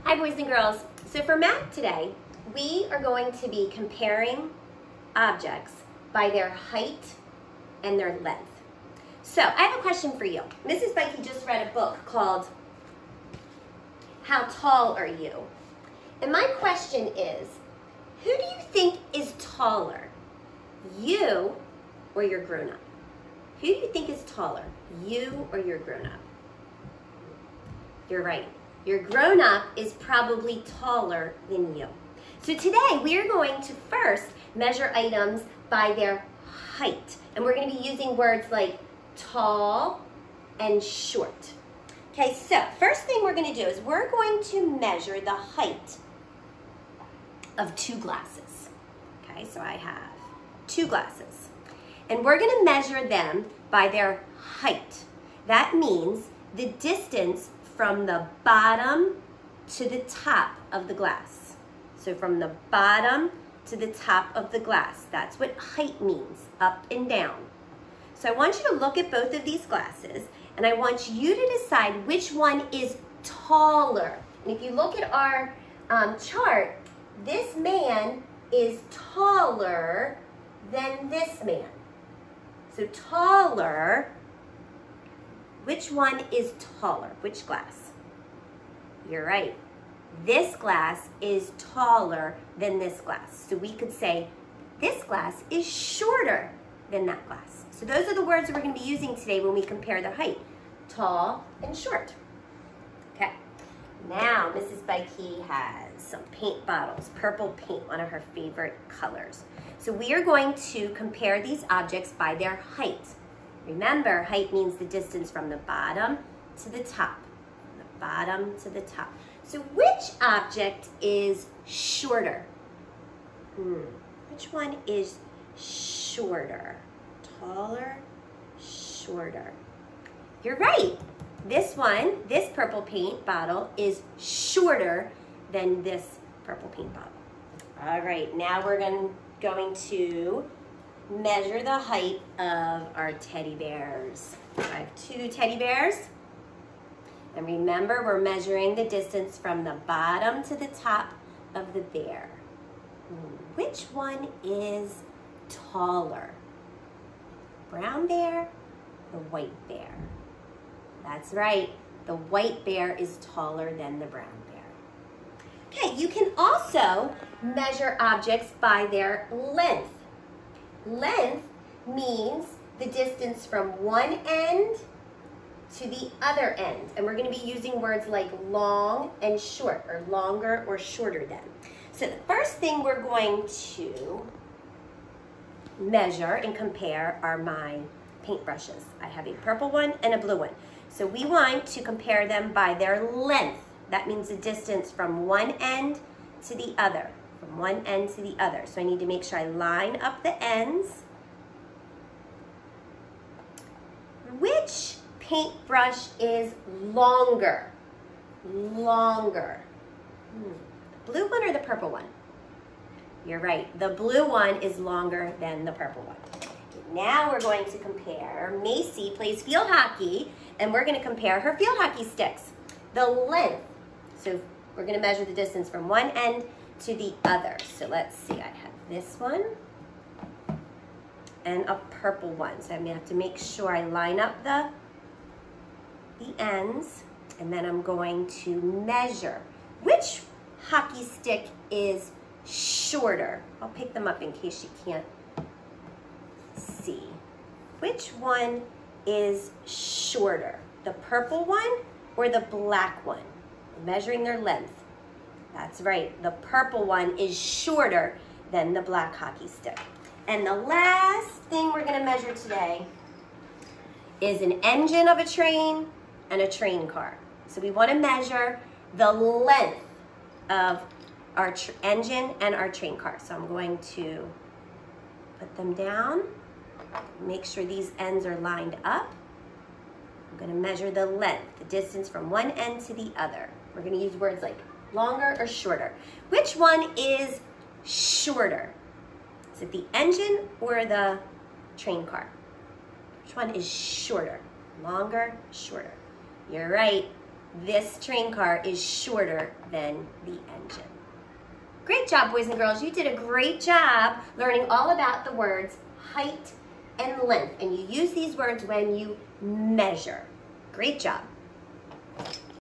Hi boys and girls. So for math today, we are going to be comparing objects by their height and their length. So I have a question for you. Mrs. Budke just read a book called How Tall Are You? And my question is, who do you think is taller? You or your grown-up? Who do you think is taller? You or your grown-up? You're right. Your grown-up is probably taller than you. So today we are going to first measure items by their height. And we're going to be using words like tall and short. Okay, so first thing we're going to do is we're going to measure the height of two glasses. Okay, so I have two glasses. And we're going to measure them by their height. That means the distance from the bottom to the top of the glass. So from the bottom to the top of the glass. That's what height means, up and down. So I want you to look at both of these glasses and I want you to decide which one is taller. And if you look at our chart, this man is taller than this man. So taller. Which one is taller? Which glass? You're right. This glass is taller than this glass. So we could say this glass is shorter than that glass. So those are the words that we're going to be using today when we compare their height. Tall and short. Okay. Now Mrs. Budke has some paint bottles. Purple paint, one of her favorite colors. So we are going to compare these objects by their height. Remember, height means the distance from the bottom to the top. The bottom to the top. So which object is shorter? Which one is shorter? Taller, shorter. You're right. This one, this purple paint bottle is shorter than this purple paint bottle. All right, now we're going to measure the height of our teddy bears. I have two teddy bears. And remember, we're measuring the distance from the bottom to the top of the bear. Which one is taller? Brown bear, the white bear? That's right, the white bear is taller than the brown bear. Okay, you can also measure objects by their length. Length means the distance from one end to the other end. And we're going to be using words like long and short, or longer or shorter than. So the first thing we're going to measure and compare are my paintbrushes. I have a purple one and a blue one. So we want to compare them by their length. That means the distance from one end to the other. From one end to the other. So I need to make sure I line up the ends. Which paintbrush is longer? Longer. Blue one or the purple one? You're right. The blue one is longer than the purple one. Now we're going to compare. Macy plays field hockey, and we're going to compare her field hockey sticks. The length. So we're going to measure the distance from one end to the other. So let's see, I have this one and a purple one. So I'm gonna have to make sure I line up the ends, and then I'm going to measure. Which hockey stick is shorter? I'll pick them up in case you can't see. Which one is shorter? The purple one or the black one? Measuring their length. That's right, the purple one is shorter than the black hockey stick. And the last thing we're gonna measure today is an engine of a train and a train car. So we wanna measure the length of our engine and our train car. So I'm going to put them down, make sure these ends are lined up. I'm gonna measure the length, the distance from one end to the other. We're gonna use words like longer or shorter. Which one is shorter? Is it the engine or the train car? Which one is shorter? Longer, shorter? You're right. this train car is shorter than the engine. Great job, boys and girls. You did a great job learning all about the words height and length. And you use these words when you measure. Great job.